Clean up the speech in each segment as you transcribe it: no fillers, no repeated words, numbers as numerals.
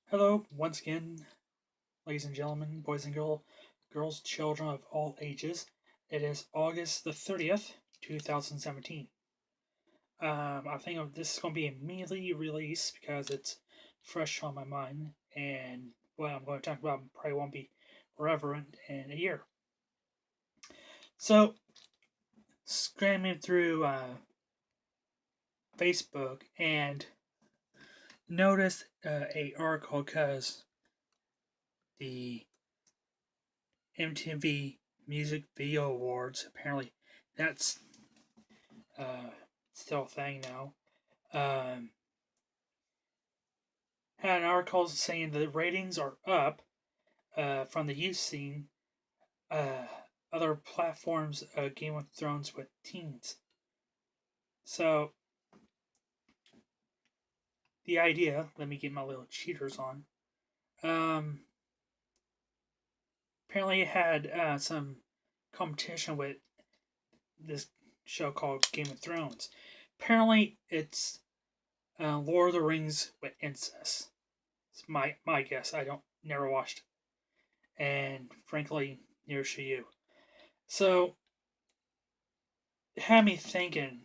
Hello, once again, ladies and gentlemen, boys and girls, children of all ages. It is August the 30th, 2017. I think this is going to be immediately released because it's fresh on my mind, and what I'm going to talk about probably won't be relevant in a year. So, scrambling through Facebook and noticed a article because the MTV Music Video Awards. Apparently, that's uh, still a thing now. Um, had an article saying the ratings are up from the youth scene. Uh, Other platforms, Game of Thrones with teens. So the idea. Let me get my little cheaters on. Um, Apparently, it had some competition with this show called Game of Thrones. Apparently, it's Lord of the Rings with incest. It's my guess. I don't never watched it, and frankly, neither should you. So it had me thinking.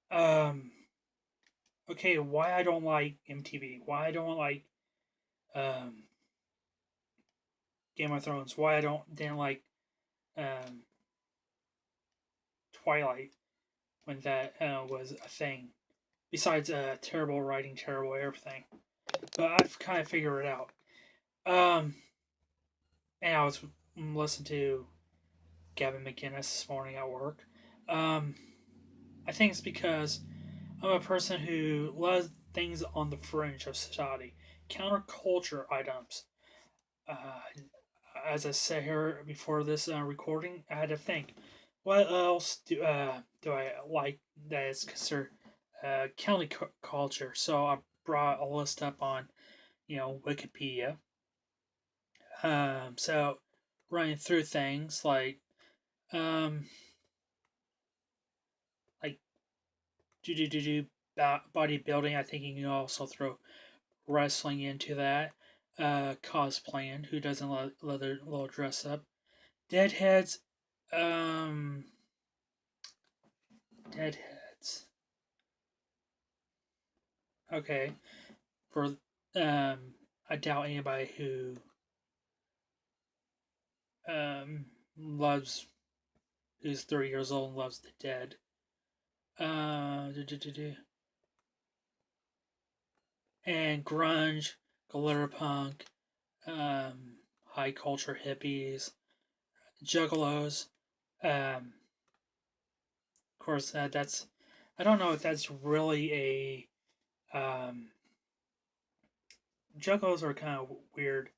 Um, okay, why I don't like MTV? Why I don't like um, Game of Thrones? Why I don't didn't like um, Twilight when that was a thing? Besides terrible writing, terrible everything. But I've kind of figured it out. Um, and I was listening to Gavin McInnes this morning at work. Um, I think it's because I'm a person who loves things on the fringe of society, counterculture items. Uh, as I said here before this recording, I had to think, what else do I like that is considered counterculture? So I brought a list up on Wikipedia. So running through things um, like do bodybuilding. I think you can also throw wrestling into that. Cosplaying. Who doesn't love their little dress up? Deadheads. Um, Deadheads. Okay. For I doubt anybody who loves who's 30 years old and loves the dead. Do, do, do, do. And grunge, glitter punk, high culture hippies, juggalos. Of course, that's I don't know if that's really um, juggalos are kind of weird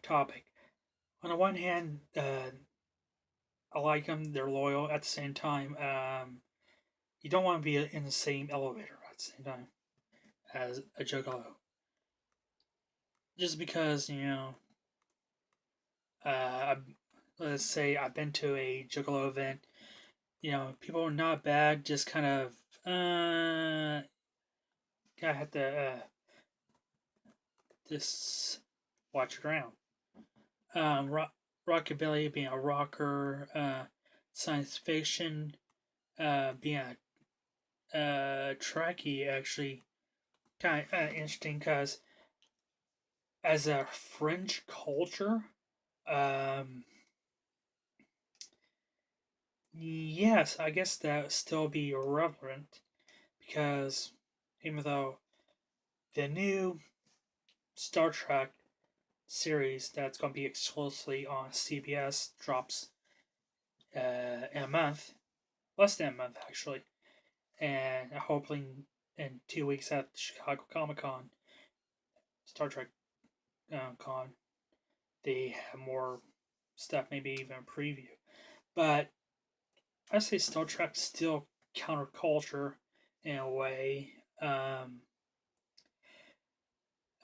topic. On the one hand, I like them; they're loyal. At the same time, you don't want to be in the same elevator at the same time as a juggalo, just because Uh, let's say I've been to a juggalo event. People are not bad. Just kind of gotta have to just watch it around. Rockabilly being a rocker, science fiction being a Trekkie actually kind of interesting because as a fringe culture, um, yes, I guess that would still be relevant because even though the new Star Trek series that's going to be exclusively on CBS drops in a month, less than a month actually, and hopefully in 2 weeks at Chicago Comic Con, Star Trek Con, they have more stuff, maybe even a preview. But I say Star Trek's still counterculture in a way.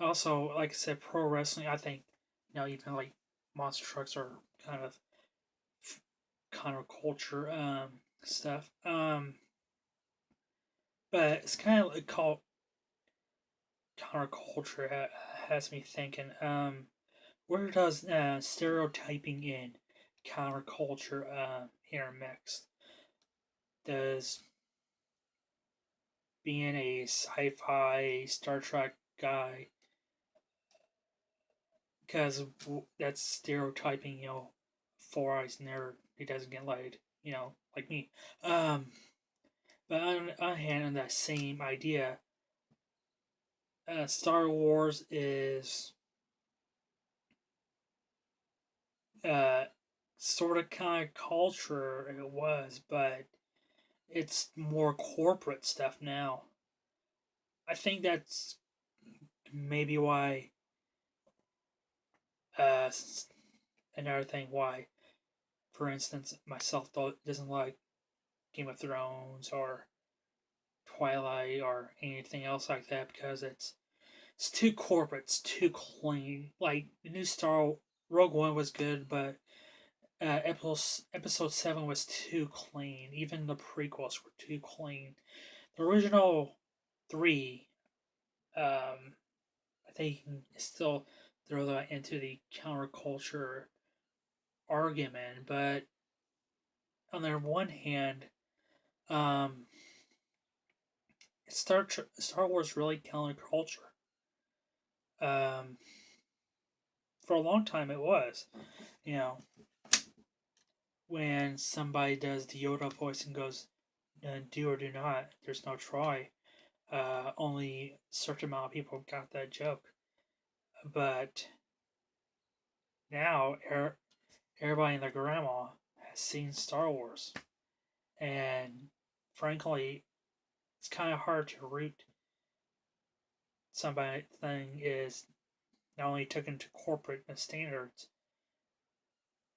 Also, like I said, pro wrestling. I think even like monster trucks are kind of counterculture stuff. But it's kind of called counterculture has me thinking. Where does stereotyping in counterculture intermix? Does being a sci-fi Star Trek guy, because that's stereotyping, four-eyes nerd, he doesn't get laid, like me. Um, but on the other hand, on that same idea, Star Wars is uh, sort of kind of culture it was, but it's more corporate stuff now. I think that's maybe why uh, another thing why, for instance, myself doesn't like Game of Thrones or Twilight or anything else like that because it's too corporate, it's too clean. Like the new Star Rogue One was good, but episode 7 was too clean. Even the prequels were too clean. The original three, I think you can still throw that into the counterculture argument, but on the one hand, um, Star Wars really counterculture. Um, for a long time, it was. You know, when somebody does the Yoda voice and goes, "Do or do not," there's no try. Only a certain amount of people got that joke. But now, everybody and their grandma has seen Star Wars, and frankly, it's kind of hard to root somebody thing is not only taken to corporate standards,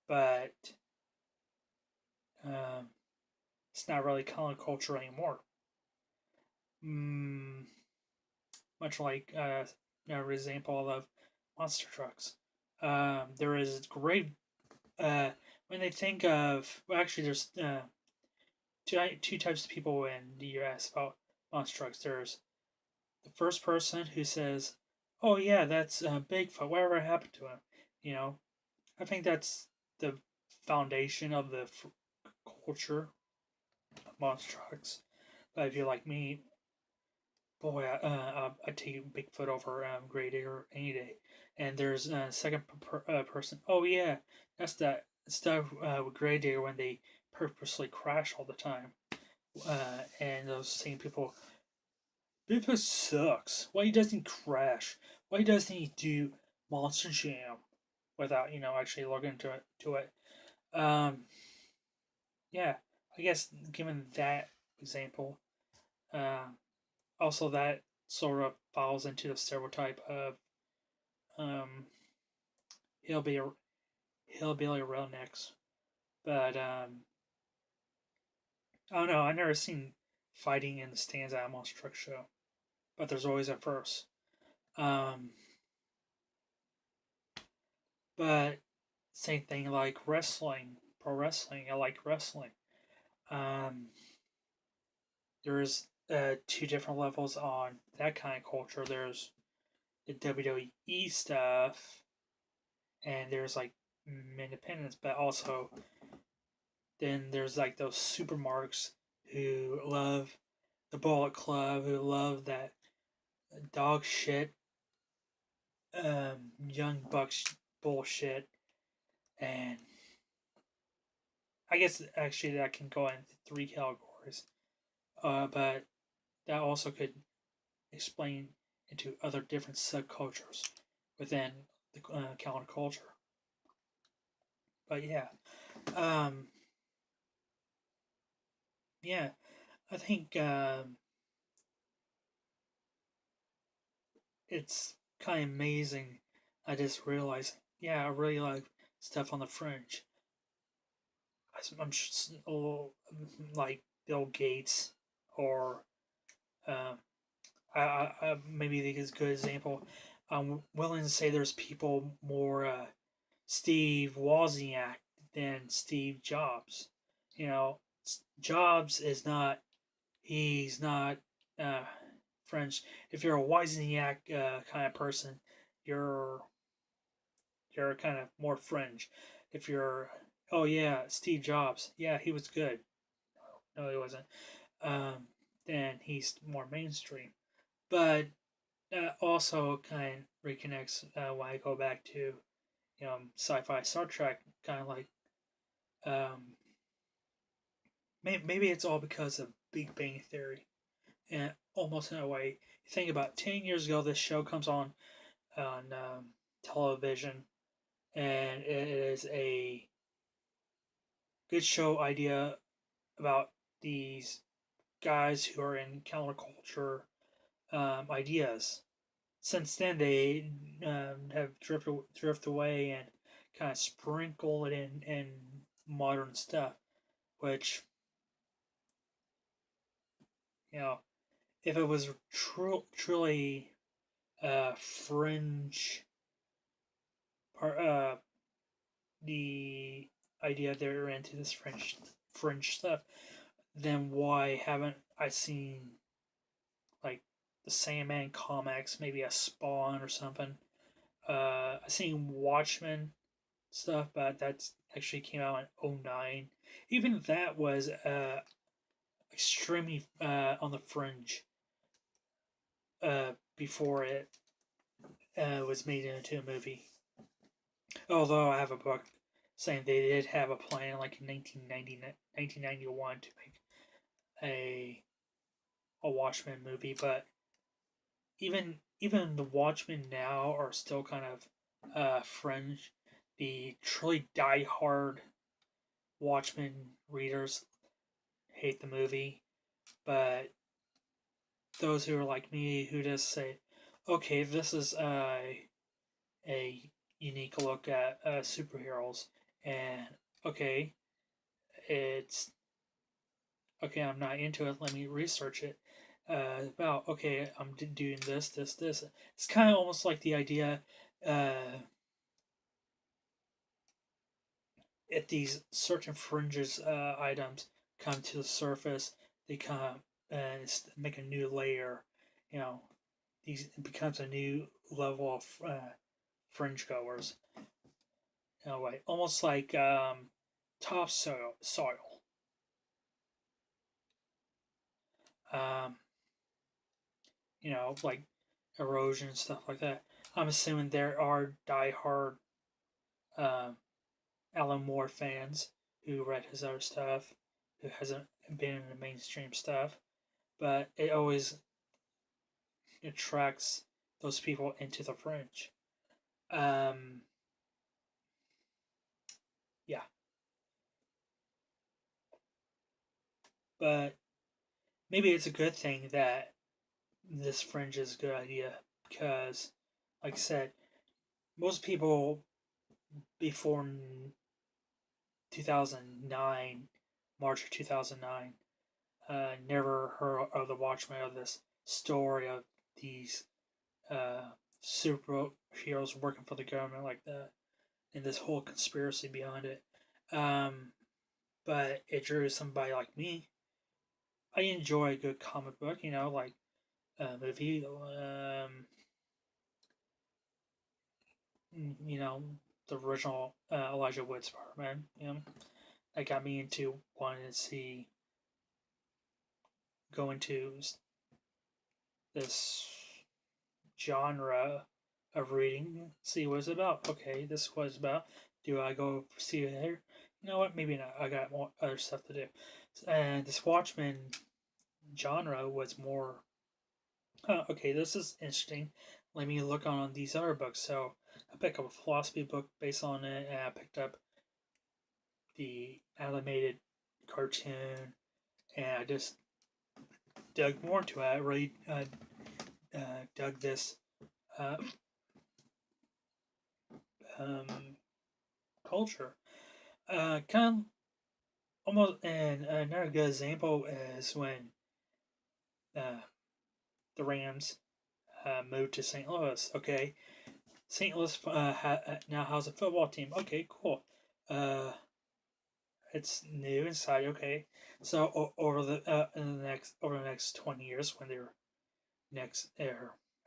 but um, it's not really counterculture anymore. Mm, much like another example of monster trucks. There is great when they think of well, actually, there's two types of people when you ask about monster trucks. There's the first person who says, "Oh yeah, that's Bigfoot. Whatever happened to him?" You know, I think that's the foundation of the culture of monster trucks. But if you're like me, boy, I take Bigfoot over Great Air any day. And there's a second person. Oh yeah, that's that stuff with Great Air when they purposely crash all the time. And those same people, Bigfoot sucks. Why he doesn't crash? Why doesn't he do Monster Jam without actually looking into it? Um, yeah, I guess given that example, uh, also that sort of falls into the stereotype of um, hillbilly hillbilly rednecks. But I don't know. I've never seen fighting in the stands at a monster truck show, but there's always a first. Um, but same thing like wrestling, pro wrestling. I like wrestling. Um, there's two different levels on that kind of culture. There's the WWE stuff, and there's like independence, but also then there's like those supermarks who love the Bullet Club, who love that dog shit, young bucks bullshit, and I guess actually that can go into three categories. But that also could explain into other different subcultures within the counterculture. But yeah, um, yeah, I think it's kind of amazing. I just realized, yeah, I really like stuff on the Fringe. I'm just a little like Bill Gates or um, maybe think is a good example. I'm willing to say there's people more Steve Wozniak than Steve Jobs. You know, Jobs is not. He's not. Uh, Fringe. If you're a Wozniak kind of person, you're you're kind of more Fringe. If you're, oh yeah, Steve Jobs, yeah, he was good. No, he wasn't. Um, then he's more mainstream. But also kind of reconnects when I go back to sci-fi Star Trek, kind of like maybe it's all because of Big Bang Theory, and almost in a way, you think about 10 years ago, this show comes on television, and it is a good show idea about these guys who are in counterculture ideas. Since then, they have drift away and kind of sprinkle it in modern stuff, which you know, if it was truly fringe, part the idea they're into this fringe stuff, then why haven't I seen like the Sandman comics, maybe a Spawn or something? I seen Watchmen stuff, but that's actually came out in '09. Even that was extremely on the fringe before it was made into a movie. Although I have a book saying they did have a plan like in 1991 to make a a Watchmen movie, but even the Watchmen now are still kind of fringe. The truly die-hard Watchmen readers hate the movie, but those who are like me who just say, okay, this is a unique look at superheroes, and okay, it's okay, I'm not into it. Let me research it. About okay, I'm doing this. It's kind of almost like the idea. If these certain fringes items come to the surface, they come and make a new layer. You know, these it becomes a new level of fringe goers. In a way, almost like topsoil. Um, like erosion and stuff like that. I'm assuming there are die-hard um, Alan Moore fans who read his other stuff, who hasn't been in the mainstream stuff, but it always attracts those people into the fringe. Um, yeah, but maybe it's a good thing that this fringe is a good idea because, like I said, most people before 2009, March of 2009, never heard of the Watchmen, of this story of these uh, superheroes working for the government like that, and this whole conspiracy behind it. Um, but it drew somebody like me. I enjoy a good comic book, like a movie. You know, the original Elijah Wood Spider-Man. That got me into wanting to see go into this genre of reading, see what it's about. Okay, this was about. Do I go see it here? You know what? Maybe not. I got more other stuff to do. And this Watchmen genre was more. Okay, this is interesting. Let me look on these other books. So I picked up a philosophy book based on it, and I picked up the animated cartoon, and I just dug more into it. I really dug this uh, um, culture. Kind of almost, and another good example is when uh, the Rams moved to St. Louis. Okay, St. Louis now has a football team. Okay, cool. Uh, it's new inside. Okay, so over the next 20 years when they're next,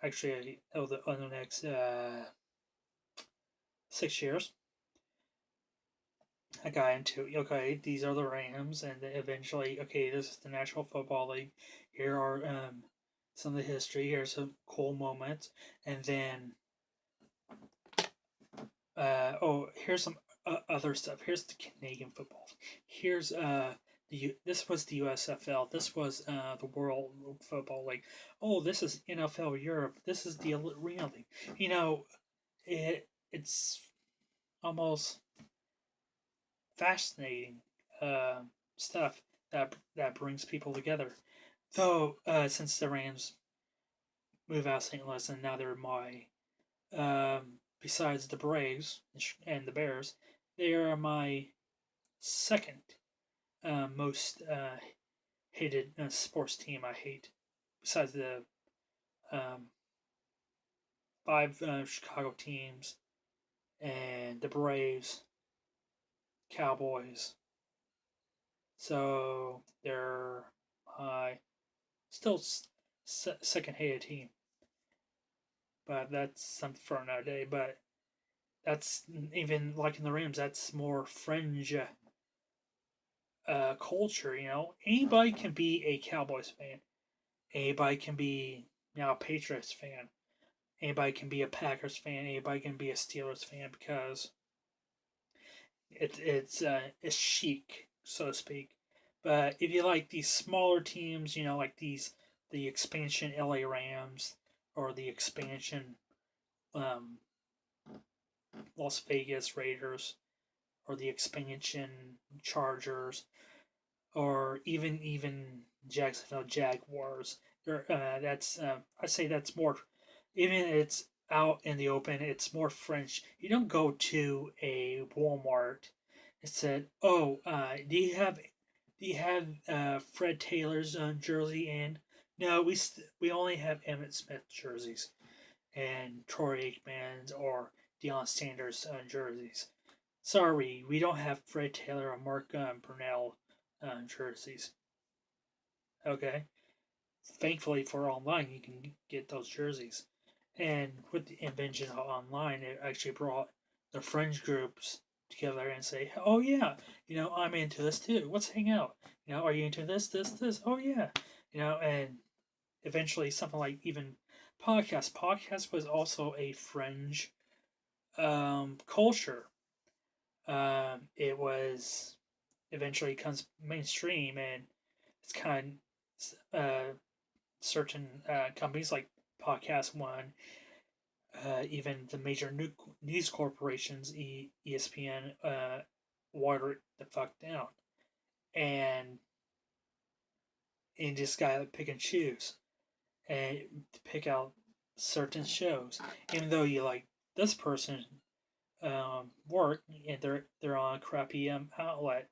actually, the next 6 years. I got into, okay, these are the Rams, and then eventually, okay, this is the National Football League. Here are some of the history. Here's some cool moments, and then here's some other stuff. Here's the Canadian football. Here's this was the USFL. This was the World Football League. Oh, this is NFL Europe. This is the Arena League. You know, it's almost fascinating uh, stuff that brings people together. Though since the Rams move out of St. Louis and now they're my besides the Braves and the Bears, they are my second most hated sports team I hate, besides the um, five Chicago teams and the Braves, Cowboys. So they're my still second hated team, but that's something for another day. But that's even like in the Rams, that's more fringe culture. You know, anybody can be a Cowboys fan. Anybody can be now a Patriots fan. Anybody can be a Packers fan. Anybody can be a Steelers fan because it's chic, so to speak. But if you like these smaller teams, you know, like the expansion LA Rams or the expansion um, Las Vegas Raiders or the expansion Chargers or even Jacksonville Jaguars. That's I say that's more, even it's out in the open. It's more French. You don't go to a Walmart and said, "Oh, do you have Fred Taylor's jersey in?" No, we only have Emmett Smith jerseys and Troy Aikman's or Deion Sanders jerseys. Sorry, we don't have Fred Taylor or Mark Brunell jerseys. Okay. Thankfully for online, you can get those jerseys. And with the invention of online, it actually brought the fringe groups together and say, "Oh yeah, I'm into this too. Let's hang out. Are you into this? Oh yeah, And eventually, something like even podcast. Podcast was also a fringe culture. It was eventually comes mainstream, and it's kind of certain companies like Podcast One, even the major news corporations, ESPN, water it the fuck down, and just gotta pick and choose and to pick out certain shows, even though you like this person work and they're on a crappy outlet.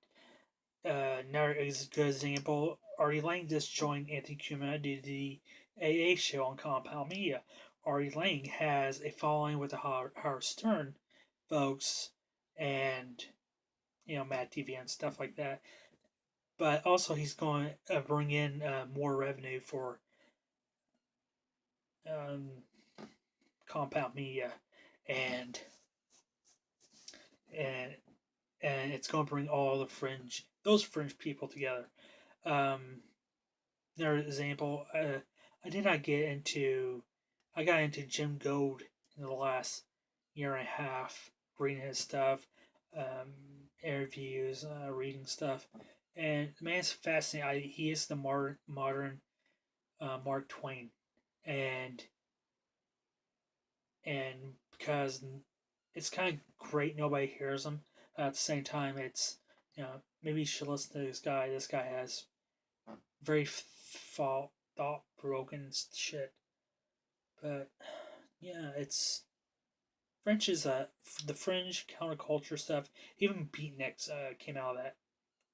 Another good example, Ari Lang just joined Anthony Cumia to the AA show on Compound Media. Ari Lang has a following with the Howard Stern folks and, Matt TV and stuff like that. But also, he's going to bring in more revenue for um, Compound Media, and and and it's going to bring all those fringe people together. Um, Another example, I did not get into. I got into Jim Gold in the last year and a half, reading his stuff, interviews, reading stuff, and the man's fascinating. He is the modern Mark Twain, and because it's kind of great, nobody hears him. At the same time, it's maybe you should listen to this guy. This guy has very thought provoking shit. But yeah, it's French is the fringe counterculture stuff. Even beatniks came out of that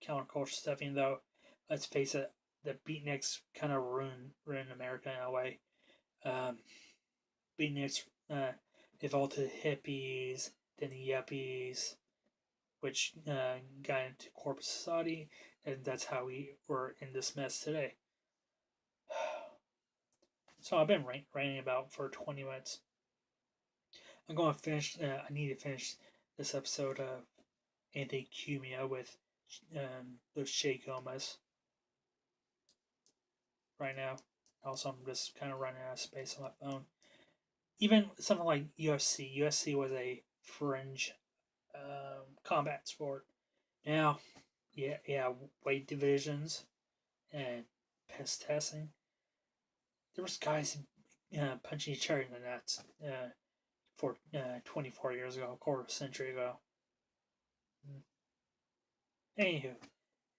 counterculture stuff. Even though, let's face it, the beatniks kind of ruined America in a way. Um, beatniks evolved to the hippies, then the yuppies, which got into corporate society, and that's how we were in this mess today. So I've been ranting about for 20 minutes. I'm going to finish. I need to finish this episode of Anthony Cumia with those Shea Gomez right now. Also, I'm just kind of running out of space on my phone. Even something like UFC. UFC was a fringe combat sport. Now, yeah, weight divisions and piss testing. There was guys punching each other in the nuts for 24 years ago, a quarter century ago. Anywho,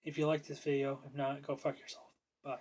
if you like this video, if not, go fuck yourself. Bye.